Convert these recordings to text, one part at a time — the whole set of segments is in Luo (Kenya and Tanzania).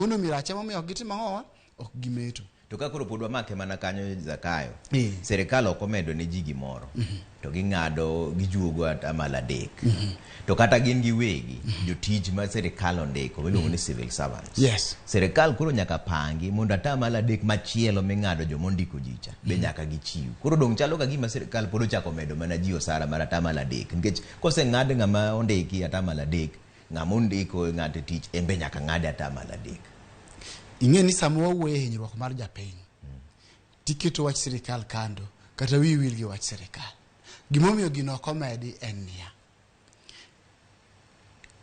Uno mirache momiyo gitimo ang'owa ok gimeto. To ka koro podwa make mana kanyo Zakayo. Sirkal ok omedo ne ji gimoro. To ging'ado gijuogo atamalo 3. To kata gin giwegi jotich ma sirkal ondiko miluongo ni civil servants. Yes. Sirkal koro nyaka pangi mondo atamalo 3 machielo ming'ado jomondiko jicha be nyaka gichiw. Koro dong chalo ka gima sirkal pod ochako medo mana ji osara mar atamalo 3 nikech koseng'ad ng'ama ondiki atamalo 3 ng'ama ondiko ng'ato tich embe nyaka ng'ade atamalo 3. Ing'e ni sama wawuoyo e hinyruok mar japiny tiketo wach sirkal kando kata wil gi wach sirkal. Gimomiyo gino ok omedi en niya,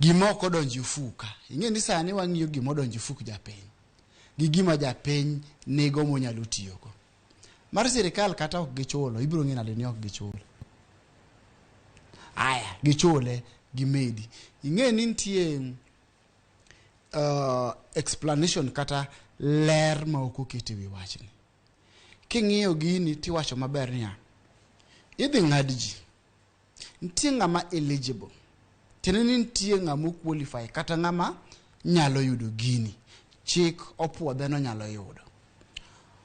gima ok odonjo fuka. Ing'e ni sani wang'iyo gima odonjo fuk japiny gi gima japiny nego monyalo tiyogo. Mar sirkal kata ok gichulo, ibiro ng'e nade ni ok gichulo. Aya, gichule gimedi. Ing'e ni nitie explanation kata ler ma ok oket ewi wachni. King'iyo gini tiwacho maber niya, idhi ng'ad ji. Nitie ng'ama eligible. Tiende ni nitie ng'ama qualify kata ng'ama nyalo yudo gini. Chik opuodhe no nyalo yudo.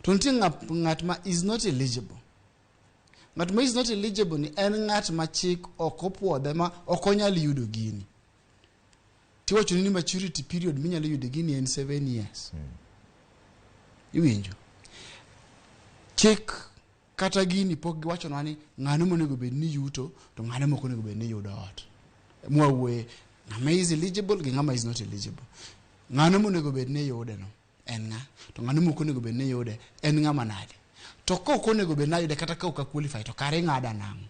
To nitie ng'at ma is not eligible. Ng'at ma is not eligible ni en ng'at ma chik ok opuodhe ma ok onyal yudo gini. Tiwacho ni maturity period minyalo yudo gini en 7 years. Iwinjo? Chik kata gini pok giwacho ni ng'ano monego bed ni yuto to ng'ano moko onego bed ni yudo ot. Mwawuoye ng'ama is eligible gi ng'ama is not eligible. Ng'ano monego bed ni yude no en ng'a, to ng'ano moko onego bed ni yude en ng'ama nade. To kok onego bed na yude kata ka ok qualify to kare ng'ada nang'o.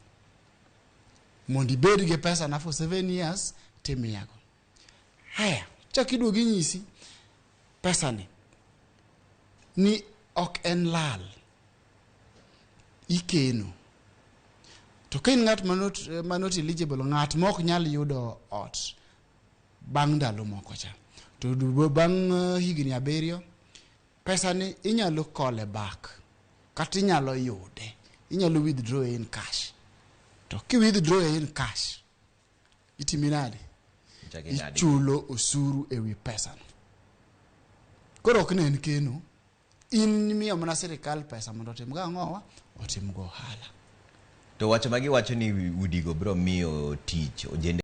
Mondi bed gi pesa na for 7 years timiyago. Haya, chak iduogi nyisi pesa ni ok en lal. Ikeno. To ka in ng'at manot eligible, ng'at ma ok nyal yudo ot bang' ndalo moko cha. To bang' higni 7, pesa ni inyalo kole back. Kata inyalo yude. Inyalo withdraw in cash. To ki withdraw in cash, itiminade? Chulo osuru ewi pesa no. Koro ok ne en keno. In miyo mana sirkal pesa mondo otim go ang'owa, otim go ohala. To wacho magi wacho ni udigo bro miyo tich ojende